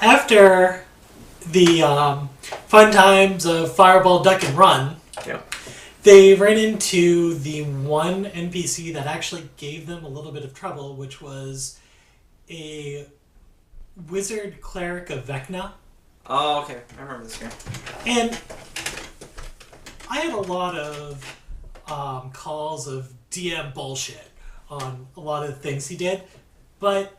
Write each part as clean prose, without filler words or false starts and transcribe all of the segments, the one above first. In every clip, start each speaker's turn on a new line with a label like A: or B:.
A: after the fun times of Fireball, Duck, and Run, they ran into the one NPC that actually gave them a little bit of trouble, which was a wizard cleric of Vecna.
B: Oh, okay. I remember this guy.
A: And I had a lot of calls of DM bullshit on a lot of the things he did, but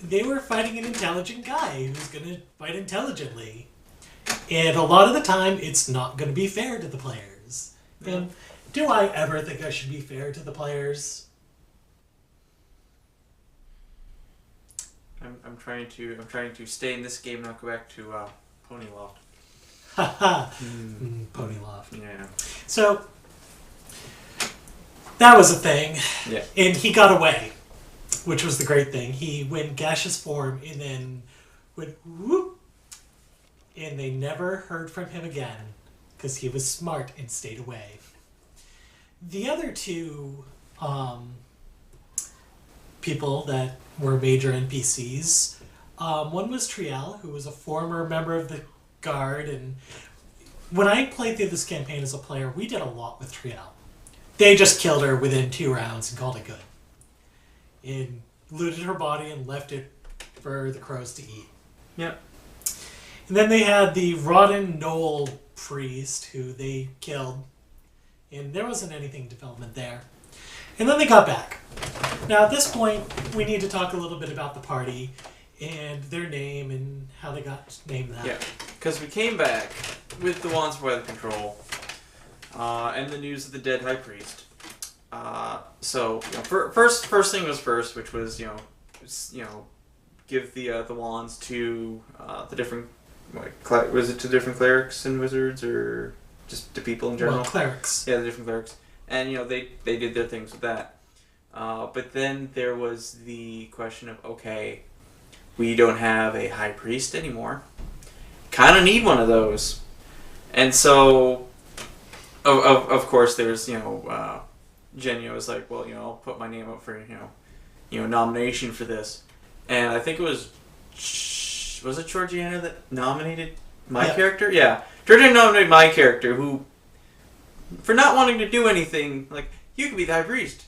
A: they were fighting an intelligent guy who's going to fight intelligently. And a lot of the time, it's not going to be fair to the players. Yeah. And do I ever think I should be fair to the players?
B: I'm trying to stay in this game, not go back to Ponyloft.
A: Haha. Ponyloft.
B: Yeah.
A: So that was a thing.
B: Yeah.
A: And he got away, which was the great thing. He went gaseous form and then went whoop, and they never heard from him again because he was smart and stayed away. The other two people that were major NPCs, one was Triel, who was a former member of the Guard, and when I played through this campaign as a player, we did a lot with Triel. They just killed her within 2 rounds and called it good. And looted her body and left it for the crows to eat.
B: Yeah.
A: And then they had the Rodden Knoll priest, who they killed. And there wasn't anything development there. And then they got back. Now at this point, we need to talk a little bit about the party and their name and how they got named that.
B: Yeah, because we came back with the Wands of Weather Control and the news of the dead High Priest. So first thing was first, which was give the wands to the different was it to different clerics and wizards or just to people in general?
A: Well, clerics.
B: Yeah, the different clerics, and they did their things with that. But then there was the question of, okay, we don't have a high priest anymore. Kind of need one of those, and so of course there's Genya was like, well, I'll put my name up for nomination for this, and I think it was it Georgiana that nominated my character? Yeah, Georgiana nominated my character, who, for not wanting to do anything, like, you could be the high priest.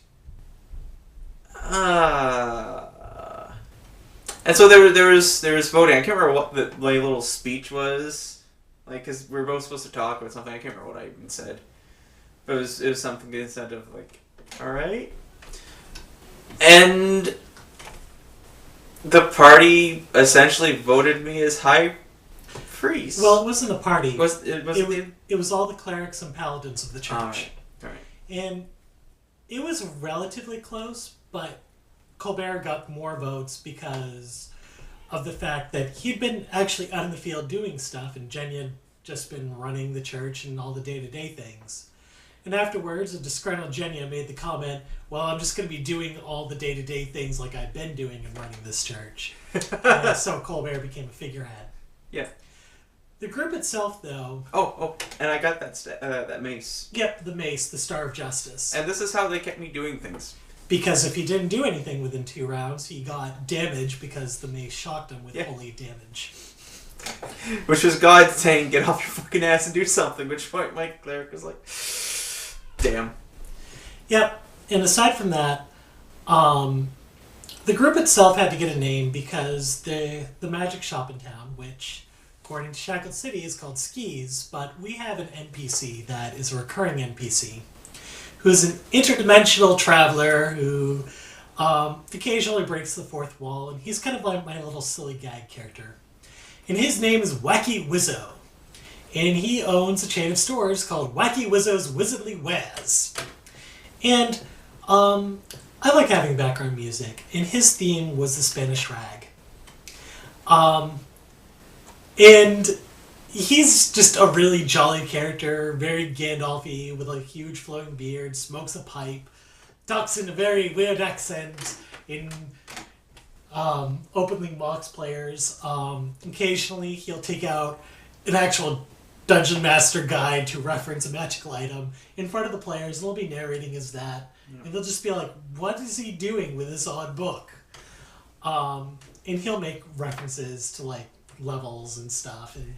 B: And so there was voting. I can't remember what my little speech was, like, because we were both supposed to talk about something. I can't remember what I even said. But it was something to the extent of, like, all right. And the party essentially voted me as high priest.
A: Well, it wasn't a party.
B: It
A: was all the clerics and paladins of the church.
B: All right.
A: And it was relatively close, but Colbert got more votes because of the fact that he'd been actually out in the field doing stuff, and Genya had just been running the church and all the day-to-day things. And afterwards, a disgruntled Genya made the comment, well, I'm just going to be doing all the day-to-day things like I've been doing and running this church. And so Colbert became a figurehead.
B: Yeah.
A: The group itself, though...
B: Oh, and I got that mace.
A: Yep, the mace, the Star of Justice.
B: And this is how they kept me doing things.
A: Because if he didn't do anything within 2 rounds, he got damage because the mace shocked him with holy damage.
B: Which was God saying, get off your fucking ass and do something, which point my cleric was like... Damn.
A: Yep. And aside from that, the group itself had to get a name because the magic shop in town, which, according to Shackled City, is called Skis, but we have an NPC that is a recurring NPC, who's an interdimensional traveler who occasionally breaks the fourth wall, and he's kind of like my little silly gag character. And his name is Wacky Wizzo. And he owns a chain of stores called Wacky Wizzo's Wizardly Wares. And I like having background music, and his theme was the Spanish rag. And he's just a really jolly character, very Gandalf-y, with a huge flowing beard, smokes a pipe, talks in a very weird accent, openly mocks players. Occasionally he'll take out an actual Dungeon Master guide to reference a magical item in front of the players, and they'll be narrating as that. Yeah. And they'll just be like, what is he doing with this odd book? And he'll make references to, like, levels and stuff. And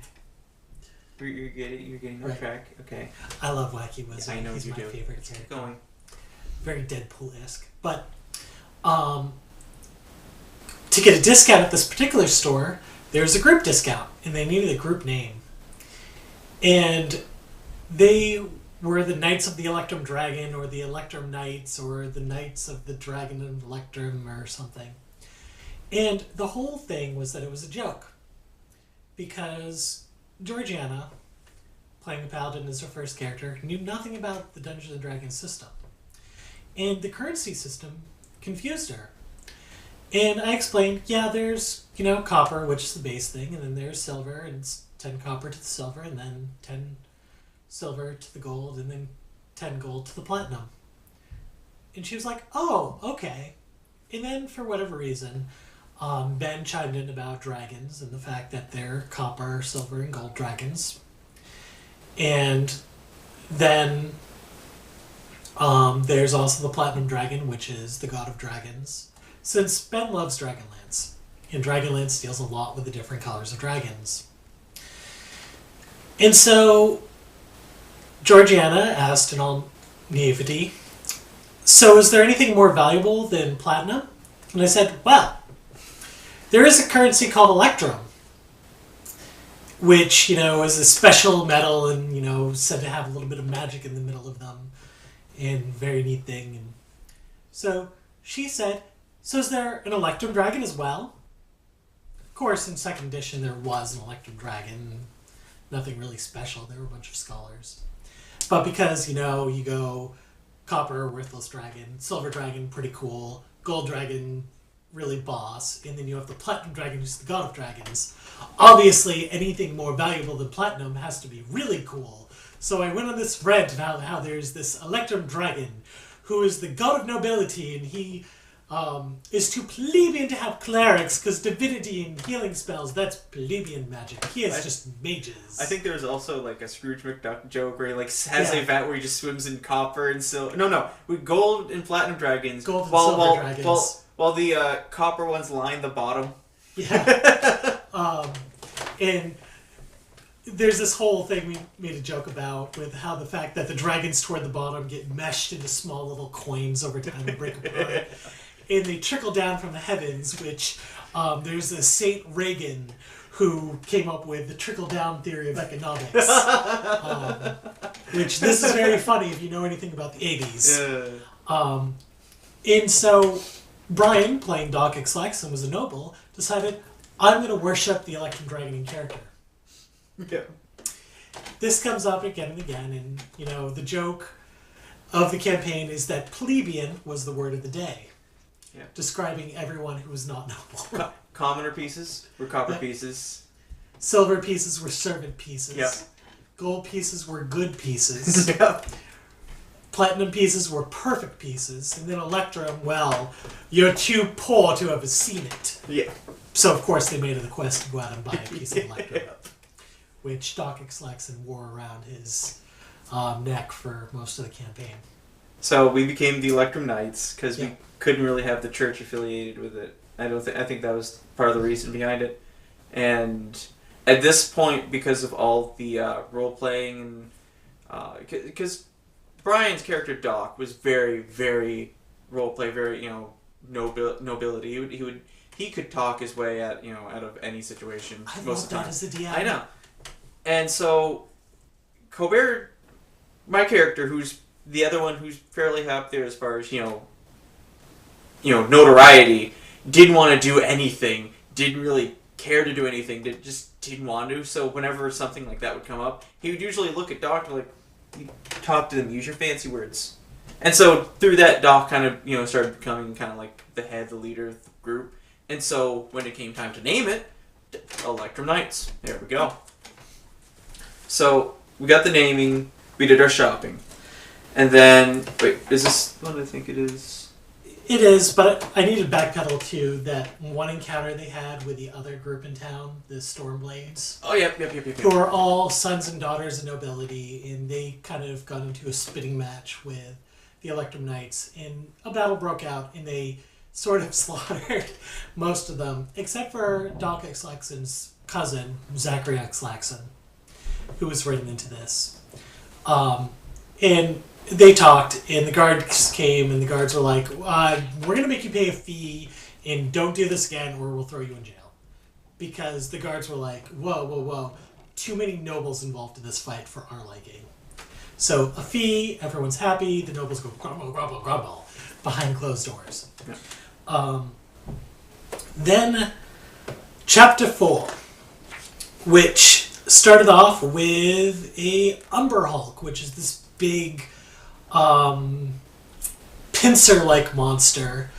B: You're getting on track. Okay.
A: I love Wacky Wizard.
B: I know
A: He's
B: you
A: my
B: do.
A: favorite
B: Let's keep
A: character.
B: going.
A: Very Deadpool-esque. But to get a discount at this particular store, there's a group discount, and they needed a group name. And they were the Knights of the Electrum Dragon, or the Electrum Knights, or the Knights of the Dragon and Electrum, or something. And the whole thing was that it was a joke. Because Georgiana, playing the Paladin as her first character, knew nothing about the Dungeons and Dragons system. And the currency system confused her. And I explained, yeah, there's, copper, which is the base thing, and then there's silver, and it's 10 copper to the silver, and then 10 silver to the gold, and then 10 gold to the platinum. And she was like, oh, okay. And then, for whatever reason, Ben chimed in about dragons and the fact that they're copper, silver, and gold dragons. And then there's also the Platinum Dragon, which is the god of dragons. Since Ben loves Dragonlance, and Dragonlance deals a lot with the different colors of dragons. And so Georgiana asked in all naivety, so is there anything more valuable than platinum? And I said, well, there is a currency called Electrum, which, is a special metal and, said to have a little bit of magic in the middle of them. And very neat thing. And so she said, so is there an Electrum Dragon as well? Of course, in 2nd edition there was an Electrum Dragon. Nothing really special. There were a bunch of scholars. But because, you go copper, worthless dragon, silver dragon, pretty cool, gold dragon, really boss, and then you have the Platinum Dragon, who's the god of dragons. Obviously, anything more valuable than platinum has to be really cool. So I went on this rant about how there's this Electrum Dragon who is the god of nobility, and he is too plebeian to have clerics, because divinity and healing spells, that's plebeian magic. He is just mages.
B: I think there's also like a Scrooge McDuck joke where he has a vat where he just swims in copper and silver. No, with gold and platinum dragons.
A: Gold and silver dragons.
B: While the copper ones line the bottom.
A: Yeah. And there's this whole thing we made a joke about with how the fact that the dragons toward the bottom get meshed into small little coins over time and break apart. And they trickle down from the heavens, which there's a Saint Reagan who came up with the trickle-down theory of economics. Which this is very funny if you know anything about the 80s. Yeah. And so Brian, playing Doc Xlex and was a noble, decided, I'm going to worship the Electrum Dragon in character.
B: Yeah.
A: This comes up again and again, and, the joke of the campaign is that plebeian was the word of the day. Yeah. Describing everyone who was not noble.
B: Commoner pieces were copper pieces.
A: Silver pieces were servant pieces.
B: Yep.
A: Gold pieces were good pieces.
B: Yep.
A: Platinum pieces were perfect pieces. And then Electrum, well, you're too poor to have seen it.
B: Yeah.
A: So, of course, they made it a quest to go out and buy a piece of Electrum. Which Doc Xlexen wore around his neck for most of the campaign.
B: So we became the Electrum Knights because we couldn't really have the church affiliated with it. I think that was part of the reason behind it. And at this point, because of all the role playing, and because Brian's character Doc was very, very role play, very nobility. He could talk his way out of any situation most of the time.
A: I love that as a DM.
B: I know. And so Colbert, my character, who's the other one who's fairly up there as far as notoriety, didn't want to do anything, didn't really care to do anything, just didn't want to. So whenever something like that would come up, he would usually look at Doc like, talk to them, use your fancy words. And so through that, Doc kind of started becoming kind of like the head, the leader of the group. And so when it came time to name it, Electrum Knights. There we go. So we got the naming, we did our shopping. And then, wait, is this what I think it is?
A: It is, but I need to backpedal to that one encounter they had with the other group in town, the Stormblades.
B: Oh, yep.
A: Who are all sons and daughters of nobility, and they kind of got into a spitting match with the Electrum Knights, and a battle broke out, and they sort of slaughtered most of them, except for Doc Xlexen's cousin, Zachary X. Laxon, who was written into this. And they talked, and the guards came, and the guards were like, we're going to make you pay a fee, and don't do this again, or we'll throw you in jail. Because the guards were like, whoa, too many nobles involved in this fight for our liking. So a fee, everyone's happy, the nobles go grumble, grumble, grumble behind closed doors.
B: Yeah.
A: Then, Chapter 4, which started off with a Umber Hulk, which is this big pincer-like monster,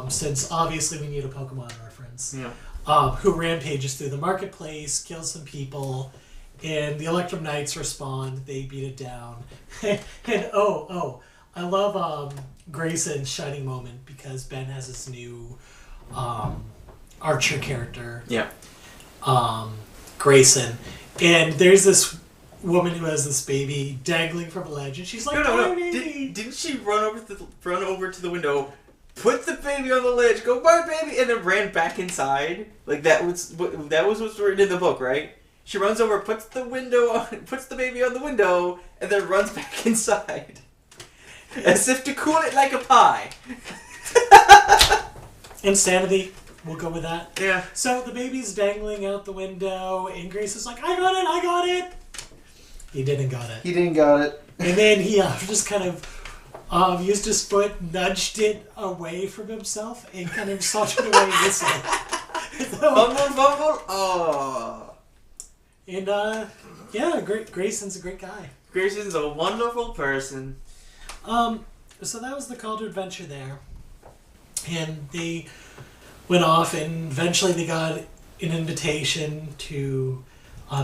A: since obviously we need a Pokemon reference, who rampages through the marketplace, kills some people, and the Electrum Knights respond, they beat it down. And I love Grayson's shining moment, because Ben has this new archer character, Grayson, and there's this woman who has this baby dangling from a ledge, and she's like,
B: no. Didn't she run over to the window, put the baby on the ledge, go, bye, baby, and then ran back inside? Like, that was what's written in the book, right? She runs over, puts the baby on the window, and then runs back inside. As if to cool it like a pie.
A: Insanity. We'll go with that.
B: Yeah.
A: So the baby's dangling out the window, and Grace is like, I got it! He didn't got it. And then he just kind of used his foot, nudged it away from himself, and kind of sauntered away whistling.
B: Fumble. Oh.
A: And, Grayson's a great guy.
B: Grayson's a wonderful person.
A: So that was the call to adventure there. And they went off, and eventually they got an invitation to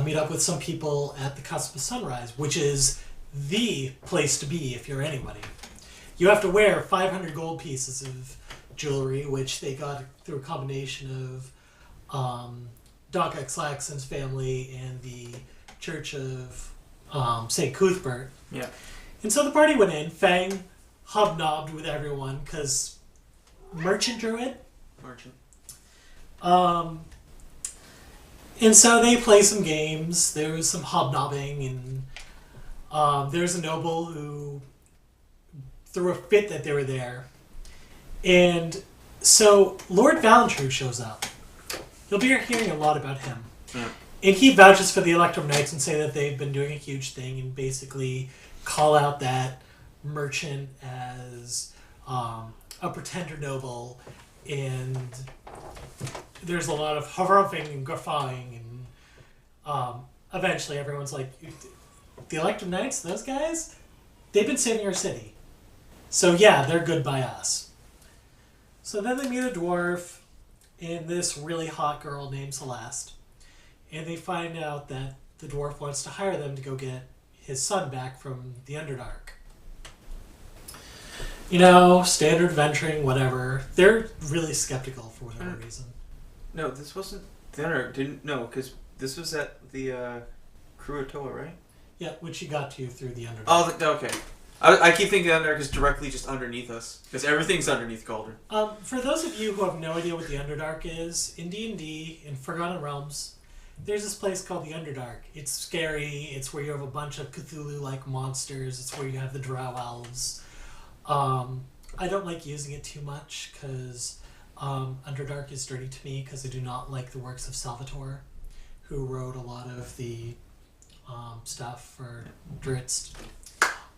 A: meet up with some people at the Cusp of Sunrise, which is the place to be if you're anybody. You have to wear 500 gold pieces of jewelry, which they got through a combination of Doc X. Laxon's family and the Church of St. Cuthbert.
B: Yeah. And
A: so the party went in. Fang hobnobbed with everyone, because Merchant Druid. And so they play some games. There was some hobnobbing, and there's a noble who threw a fit that they were there. And so Lord Valentru shows up. You'll be hearing a lot about him.
B: Yeah.
A: And he vouches for the Electrum Knights and say that they've been doing a huge thing, and basically call out that Merchant as a pretender noble, and there's a lot of huffing and guffawing, and eventually everyone's like, the Electrum Knights, those guys, they've been saving our city. So yeah, they're good by us. So then they meet a dwarf and this really hot girl named Celeste, and they find out that the dwarf wants to hire them to go get his son back from the Underdark. You know, standard adventuring, whatever. They're really skeptical for whatever reason.
B: No, this wasn't the Underdark. No, because this was at the Kurotoa, right?
A: Yeah, which you got to through the Underdark.
B: Oh, okay. I keep thinking the Underdark is directly just underneath us, because everything's underneath Cauldron.
A: For those of you who have no idea what the Underdark is, in D&D, in Forgotten Realms, there's this place called the Underdark. It's scary. It's where you have a bunch of Cthulhu-like monsters. It's where you have the Drow Elves. I don't like using it too much, because Underdark is dirty to me, because I do not like the works of Salvatore, who wrote a lot of the stuff for Drizzt.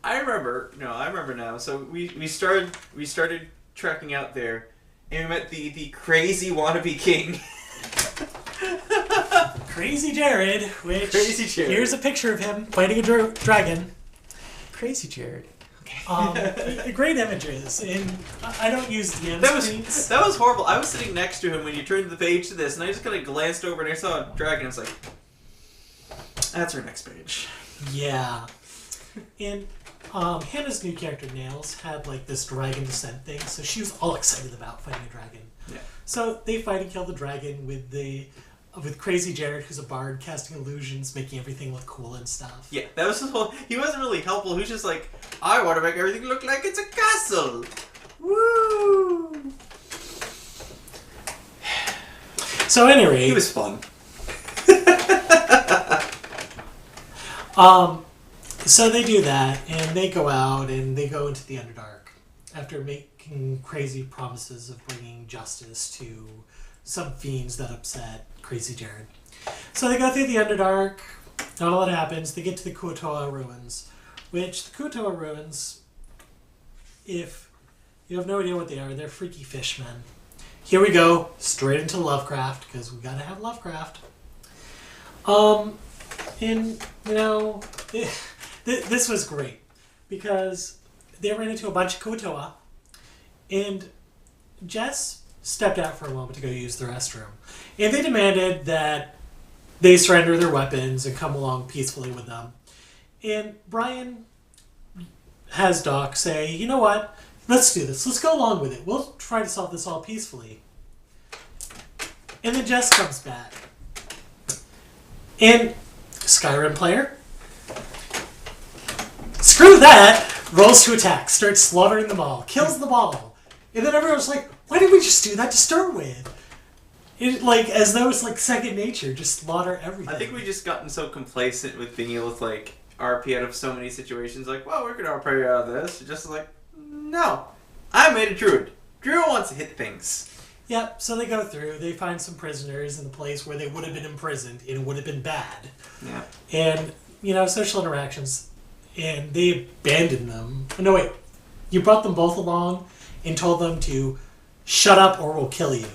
B: I remember now. So we started trekking out there, and we met the crazy wannabe king.
A: Crazy Jared, here's a picture of him fighting a dragon. Crazy Jared. Great images, and I don't use DM screens.
B: That was horrible. I was sitting next to him when you turned the page to this, and I just kind of glanced over and I saw a dragon. I was like, that's our next page.
A: Yeah. And Hannah's new character, Nails, had like this dragon descent thing, so she was all excited about fighting a dragon.
B: Yeah.
A: So they fight and kill the dragon with Crazy Jared, who's a bard, casting illusions, making everything look cool and stuff.
B: Yeah, that was his whole... He wasn't really helpful. He was just like, I want to make everything look like it's a castle. Woo!
A: So anyway...
B: He was fun.
A: So they do that, and they go out, and they go into the Underdark after making crazy promises of bringing justice to some fiends that upset Crazy Jared. So they go through the Underdark, not a lot happens, they get to the Kuo-toa ruins, which the Kuo-toa ruins, if you have no idea what they are, they're freaky fishmen. Here we go, straight into Lovecraft, because we gotta have Lovecraft. And, this was great, because they ran into a bunch of Kuo-toa, and Jess stepped out for a moment to go use the restroom. And they demanded that they surrender their weapons and come along peacefully with them. And Brian has Doc say, you know what? Let's do this. Let's go along with it. We'll try to solve this all peacefully. And then Jess comes back. And Skyrim player, screw that, rolls to attack, starts slaughtering them all, kills them all. And then everyone's like, why didn't we just do that to start with? It, as though it's second nature, just slaughter everything.
B: I think we just gotten so complacent with being able to RP out of so many situations. Well, we're gonna RP out of this. Just no, I made a druid. Druid wants to hit things.
A: Yep. So they go through. They find some prisoners in the place where they would have been imprisoned, and it would have been bad.
B: Yeah. And
A: social interactions, and they abandon them. Oh, no, wait. You brought them both along and told them to shut up or we'll kill you.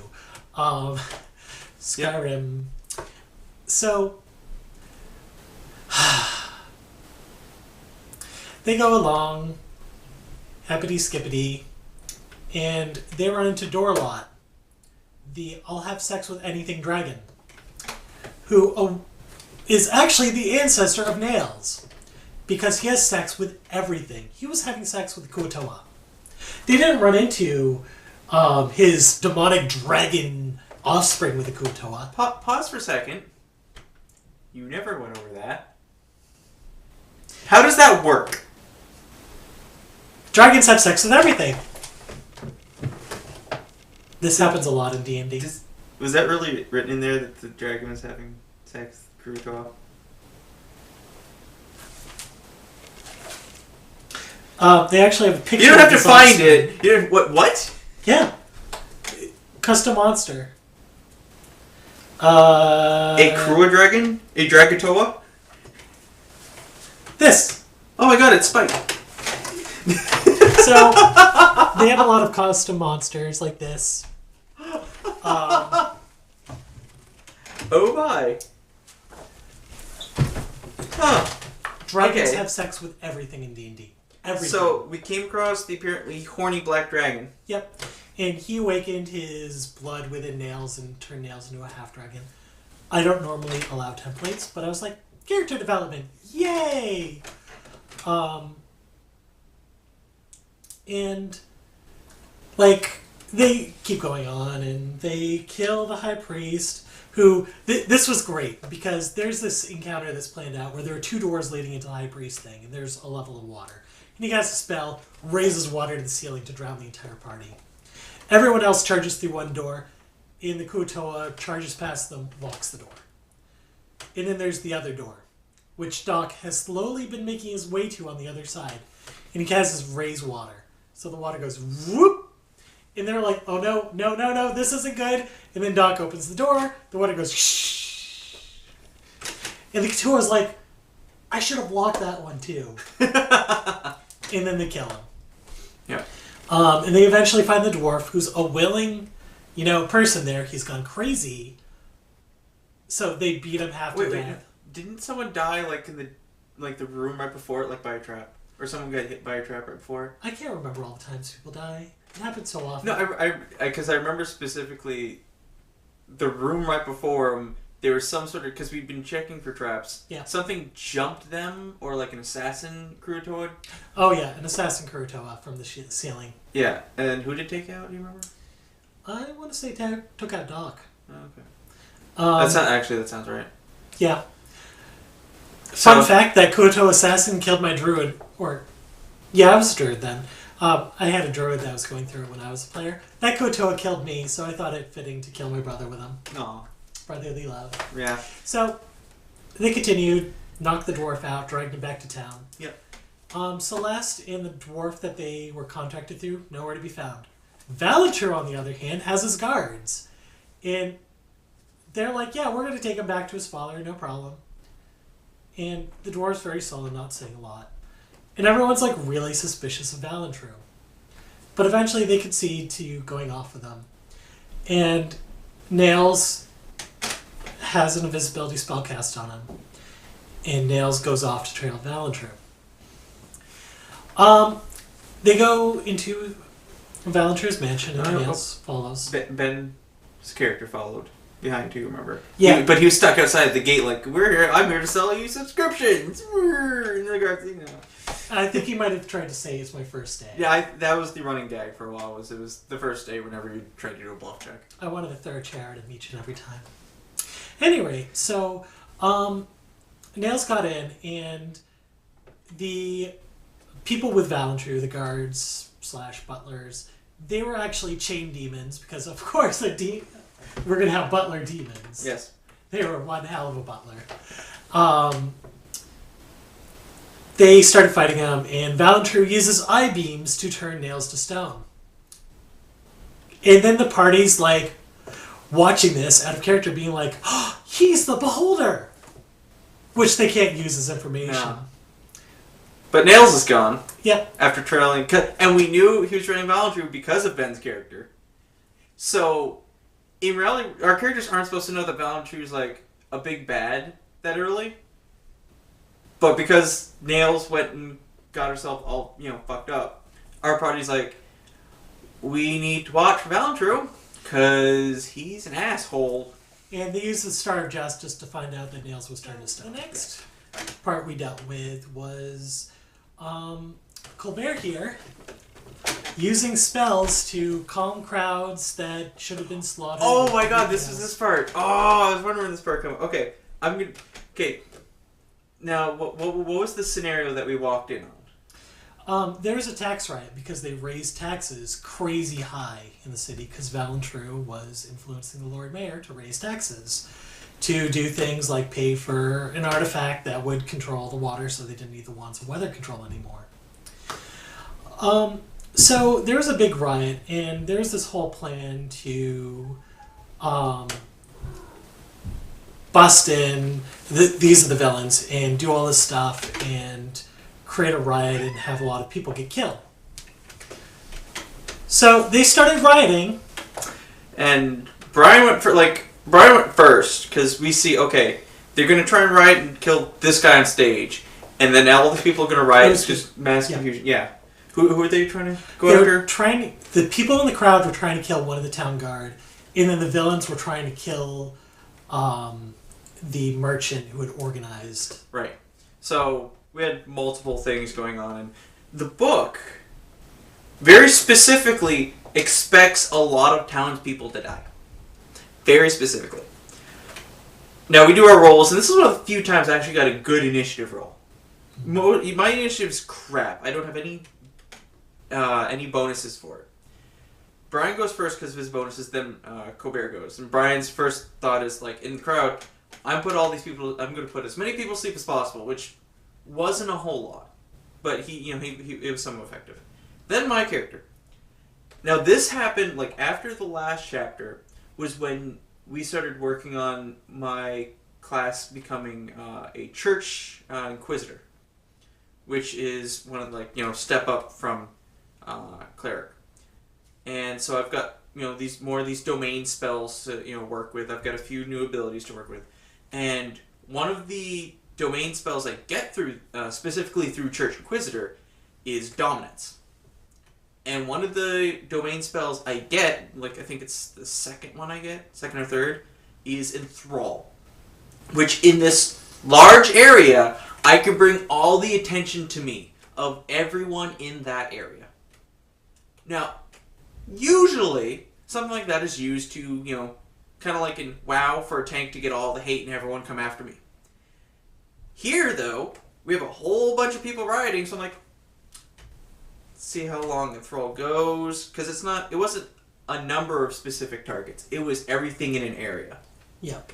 A: Skyrim. Yep. So they go along, happity skippity, and they run into Dorlot, the I'll have sex with anything dragon, who is actually the ancestor of Nails, because he has sex with everything. He was having sex with Kuo-toa. They didn't run into his demonic dragon offspring with the Kuo-toa.
B: Pause for a second. You never went over that. How does that work?
A: Dragons have sex with everything. This happens a lot in D&D.
B: Was that really written in there that the dragon was having sex with Kuo-toa?
A: They actually have a picture.
B: You don't have to find it. You don't, what?
A: Yeah. Custom monster.
B: A Krua dragon? A Dragatoa?
A: This.
B: Oh my god, it's Spike.
A: So, they have a lot of custom monsters like this.
B: Oh my. Huh.
A: Dragons have sex with everything in D&D. Everything.
B: So, we came across the apparently horny black dragon.
A: Yep. And he awakened his blood within Nails and turned Nails into a half-dragon. I don't normally allow templates, but I was like, character development, yay! And, they keep going on, and they kill the High Priest, who, this was great, because there's this encounter that's planned out where there are two doors leading into the High Priest thing, and there's a level of water. And he casts a spell, raises water to the ceiling to drown the entire party. Everyone else charges through one door, and the Kuo-toa charges past them, locks the door. And then there's the other door, which Doc has slowly been making his way to on the other side. And he casts his raise water. So the water goes whoop, and they're like, oh no, this isn't good. And then Doc opens the door, the water goes shh. And the Kuo-toa's like, I should have blocked that one too. And then they kill him.
B: Yeah.
A: And they eventually find the dwarf, who's a willing, person there. He's gone crazy. So they beat him half to death.
B: Wait, didn't someone die in the room right before it, by a trap? Or someone got hit by a trap right before?
A: I can't remember all the times people die. It happens so often.
B: No, because I remember specifically the room right before him. There was some sort of, because we'd been checking for traps.
A: Yeah.
B: Something jumped them, or an assassin Kuo-toa.
A: Oh yeah, an assassin Kuo-toa from the ceiling.
B: Yeah, and who did take out? Do you remember?
A: I want to say took out Doc.
B: Oh, okay. That sounds right.
A: Yeah. Fun fact: that Kuo-toa assassin killed my druid. I was a druid then. I had a druid that was going through it when I was a player. That Kuo-toa killed me, so I thought it fitting to kill my brother with him.
B: Aw.
A: Brotherly love.
B: Yeah.
A: So, they continued. knocked the dwarf out, dragged him back to town.
B: Yep.
A: Celeste and the dwarf that they were contracted through, nowhere to be found. Valantur, on the other hand, has his guards. And they're like, yeah, we're going to take him back to his father, no problem. And the dwarf's very sullen, not saying a lot. And everyone's like really suspicious of Valantur. But eventually they concede to going off with them. And Nails has an invisibility spell cast on him. And Nails goes off to trail Valantur. They go into Valantur's mansion and Nails follows.
B: Ben's character followed behind too, remember?
A: Yeah.
B: But he was stuck outside the gate like, I'm here to sell you subscriptions. And the guards,
A: I think he might have tried to say it's my first day.
B: Yeah, that was the running gag for a while. It was the first day whenever you tried to do a bluff check.
A: I wanted to throw a chair at him each and every time. Anyway, so Nails got in, and the people with Valantur, the guards / butlers, they were actually chain demons because, of course, we're going to have butler demons.
B: Yes.
A: They were one hell of a butler. They started fighting him, and Valantur uses eye beams to turn Nails to stone. And then the party's like watching this out of character, being like, oh, he's the beholder! Which they can't use as information.
B: No. But Nails is gone.
A: Yep.
B: After trailing. And we knew he was trailing Valantur because of Ben's character. So, in reality, our characters aren't supposed to know that Valantur is like a big bad that early. But because Nails went and got herself all, fucked up, our party's like, we need to watch for Valantur because he's an asshole.
A: And they used the Star of Justice to find out that Nails was turned to stone. The next part we dealt with was Colbert here using spells to calm crowds that should have been slaughtered.
B: Oh my god, this is this part. Oh, I was wondering when this part coming. Okay, Okay. Now, what was the scenario that we walked in on?
A: There was a tax riot because they raised taxes crazy high in the city because Valantur was influencing the Lord Mayor to raise taxes to do things like pay for an artifact that would control the water so they didn't need the wands of weather control anymore. So there was a big riot, and there's this whole plan to bust in, these are the villains, and do all this stuff, and create a riot and have a lot of people get killed. So they started rioting.
B: And Brian went first, because we see, okay, they're going to try and riot and kill this guy on stage, and then all the people are going to riot, it's just mass confusion. Yeah. Who are they trying to go after?
A: The people in the crowd were trying to kill one of the town guard, and then the villains were trying to kill the merchant who had organized.
B: Right. So we had multiple things going on, and the book very specifically expects a lot of townspeople to die. Very specifically. Now we do our rolls, and this is one of the few times I actually got a good initiative roll. My initiative's crap. I don't have any bonuses for it. Brian goes first because of his bonuses, then Colbert goes. And Brian's first thought is, like, in the crowd, I'm going to put as many people to sleep as possible, which wasn't a whole lot. But it was somewhat effective. Then my character. Now this happened, like, after the last chapter was when we started working on my class becoming a church inquisitor, which is one of the, step up from cleric. And so I've got, these domain spells to, work with. I've got a few new abilities to work with. And one of the domain spells I get through, specifically through Church Inquisitor, is Dominance. And one of the domain spells I get, I think it's the second one I get, second or third, is Enthrall. Which in this large area, I can bring all the attention to me of everyone in that area. Now, usually, something like that is used to, kind of like in WoW for a tank to get all the hate and everyone come after me. Here, though, we have a whole bunch of people rioting, so I'm like, let's see how long the thrall goes, because it wasn't a number of specific targets. It was everything in an area.
A: Yep.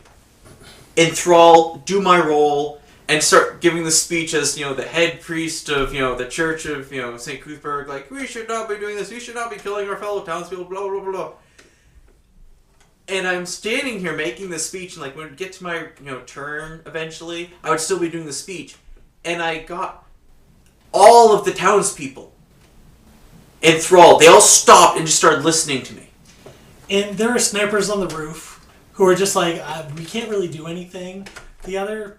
B: Enthrall, do my roll, and start giving the speech as, the head priest of, the church of, St. Cuthbert, like, we should not be doing this, we should not be killing our fellow townspeople, blah, blah, blah, blah. And I'm standing here making this speech, and, like, when it get to my, turn eventually, I would still be doing the speech. And I got all of the townspeople enthralled. They all stopped and just started listening to me.
A: And there are snipers on the roof who are just like, we can't really do anything. The other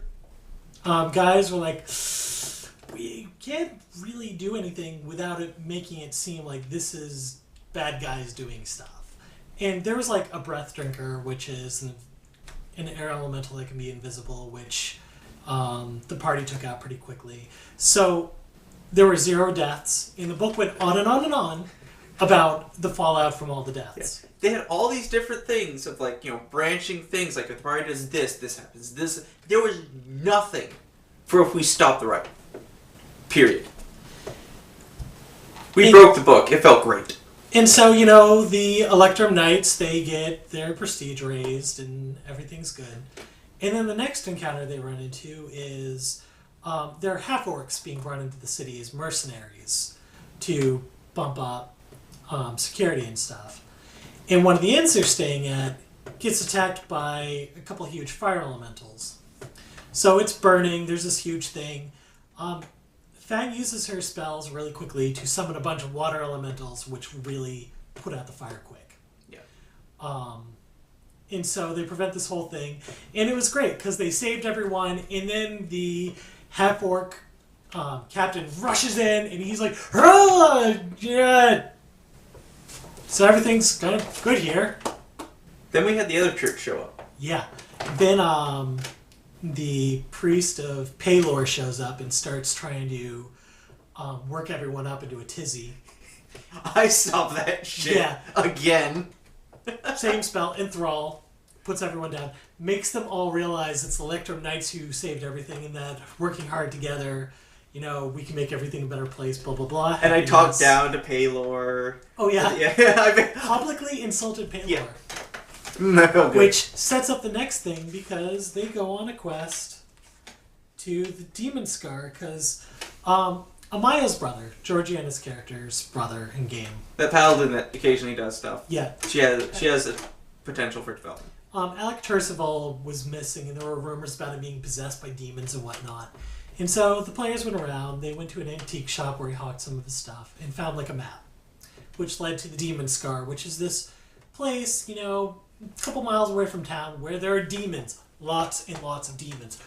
A: guys were like, we can't really do anything without it making it seem like this is bad guys doing stuff. And there was like a breath drinker, which is an air elemental that can be invisible, which the party took out pretty quickly. So there were 0 deaths, and the book went on and on and on about the fallout from all the deaths.
B: Yeah. They had all these different things of, like, branching things, like if the party does this happens, this. There was nothing for if we stop the riot. Period. We broke the book. It felt great.
A: And so, the Electrum Knights, they get their prestige raised, and everything's good. And then the next encounter they run into is there are half-orcs being brought into the city as mercenaries to bump up security and stuff. And one of the inns they're staying at gets attacked by a couple huge fire elementals. So it's burning, there's this huge thing. Fang uses her spells really quickly to summon a bunch of water elementals, which really put out the fire quick.
B: Yeah.
A: And so they prevent this whole thing. And it was great, because they saved everyone, and then the half-orc captain rushes in, and he's like, "Hurrah! Yeah!" So everything's kind of good here.
B: Then we had the other church show up.
A: Yeah. Then the priest of Paylor shows up and starts trying to work everyone up into a tizzy.
B: I saw that shit again.
A: Same spell, enthrall, puts everyone down, makes them all realize it's the Electrum Knights who saved everything, and that working hard together, we can make everything a better place, blah, blah, blah.
B: And I talked down to Paylor.
A: Oh, yeah.
B: Yeah.
A: Publicly insulted Paylor.
B: Yeah. I felt good.
A: Which sets up the next thing, because they go on a quest to the Demon Scar, because Amaya's brother, Georgiana's character's brother in game.
B: That paladin that occasionally does stuff.
A: Yeah.
B: She has a potential for development.
A: Alec Turcival was missing, and there were rumors about him being possessed by demons and whatnot. And so the players went around, they went to an antique shop where he hawked some of his stuff, and found like a map, which led to the Demon Scar, which is this place, a couple miles away from town, where there are demons. Lots and lots of demons.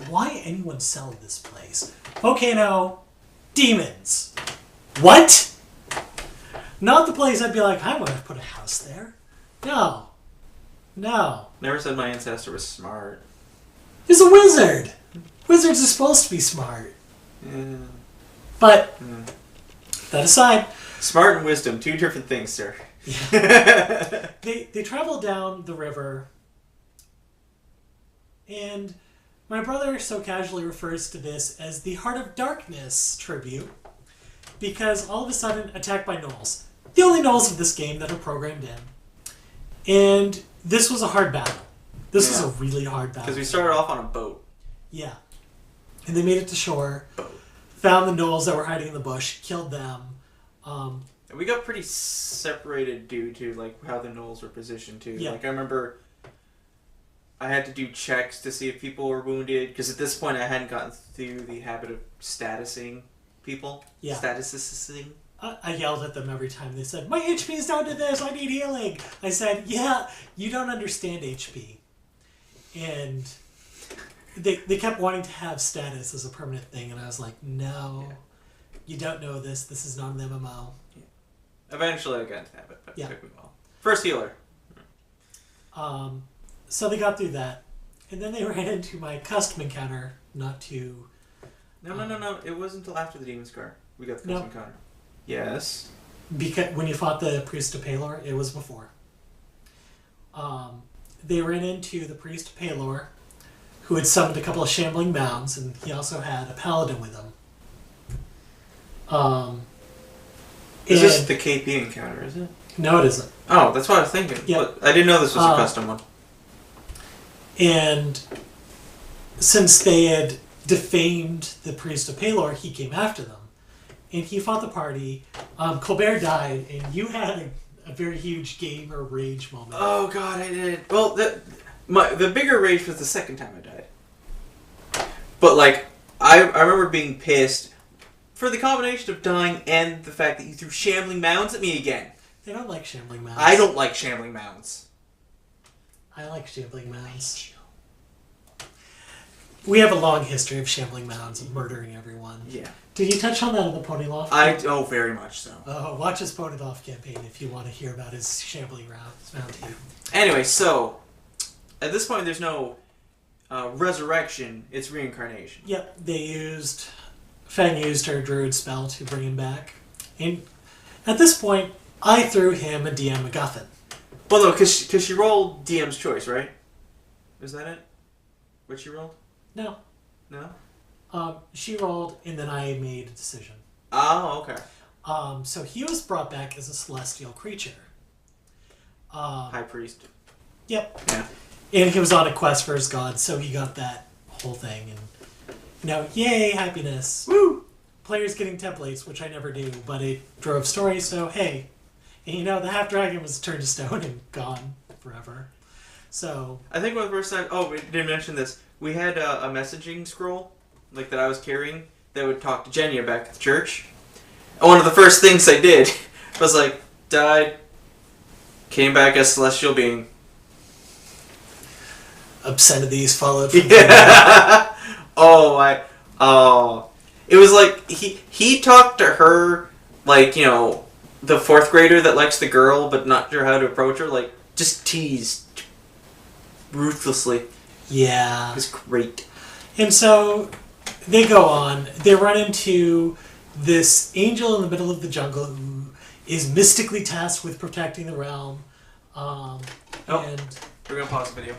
A: Why anyone sell this place? Volcano, demons. What? Not the place I'd be like, I want to put a house there. No.
B: Never said my ancestor was smart.
A: He's a wizard. Wizards are supposed to be smart.
B: Yeah.
A: But, that aside...
B: Smart and wisdom, 2 different things, sir.
A: Yeah. They travel down the river, and my brother so casually refers to this as the Heart of Darkness tribute, because all of a sudden, attacked by gnolls. The only gnolls of this game that are programmed in. And this was a hard battle. This was a really hard battle.
B: Because we started off on a boat.
A: Yeah. And they made it to shore,
B: Boat.
A: found the gnolls that were hiding in the bush, killed them.
B: And we got pretty separated due to like how the gnolls were positioned too.
A: Yeah.
B: Like I remember I had to do checks to see if people were wounded, because at this point I hadn't gotten through the habit of statusing people.
A: Yeah.
B: Statusing.
A: I yelled at them every time they said, my HP is down to this, I need healing. I said, yeah, you don't understand HP. And they kept wanting to have status as a permanent thing, and I was like, no, you don't know this. This is not an MMO.
B: Yeah. Eventually I got into the habit, but it
A: Yeah.
B: took me a while. First healer.
A: So they got through that. And then they ran into my custom encounter, not to...
B: No. It wasn't until after the Demon Scar we got the custom encounter. Yes.
A: Because when you fought the Priest of Paylor, it was before. They ran into the Priest of Paylor, who had summoned a couple of shambling mounds, and he also had a paladin with him.
B: Is this the KP encounter, is it?
A: No, it isn't.
B: Oh, that's what I was thinking.
A: Yeah.
B: But I didn't know this was a custom one.
A: And since they had defamed the priest of Palor, he came after them. And he fought the party. Colbert died, and you had a very huge gamer rage moment.
B: Oh god, I did. Well, the bigger rage was the second time I died. But like, I remember being pissed for the combination of dying and the fact that you threw shambling mounds at me again.
A: They don't like shambling mounds.
B: I don't like shambling mounds.
A: I like shambling mounds. We have a long history of shambling mounds and murdering everyone.
B: Yeah.
A: Did you touch on that in the Pony Loft?
B: Oh, very much so.
A: Watch his Pony Loft campaign if you want to hear about his shambling mound team.
B: Anyway, so at this point, there's no resurrection; it's reincarnation.
A: Yep, Fang used her druid spell to bring him back, and at this point, I threw him a DM MacGuffin.
B: Well, no, because she rolled DM's choice, right? Is that it? What she rolled?
A: No.
B: No?
A: She rolled, and then I made a decision.
B: Oh, okay.
A: So he was brought back as a celestial creature.
B: High priest.
A: Yep.
B: Yeah.
A: And he was on a quest for his god, so he got that whole thing. And, yay, happiness.
B: Woo!
A: Players getting templates, which I never do, but it drove stories, so hey. And the half-dragon was turned to stone and gone forever. So...
B: I think one of the first times... Oh, we didn't mention this. We had a messaging scroll, like that I was carrying, that would talk to Jenya back at the church. And one of the first things I did was like, died, came back as celestial being.
A: Obscenities followed from
B: Yeah. It was like, he talked to her, like, the fourth grader that likes the girl but not sure how to approach her, like, just teased ruthlessly.
A: Yeah.
B: It was great.
A: And so they go on. They run into this angel in the middle of the jungle who is mystically tasked with protecting the realm.
B: And we're going to pause the video.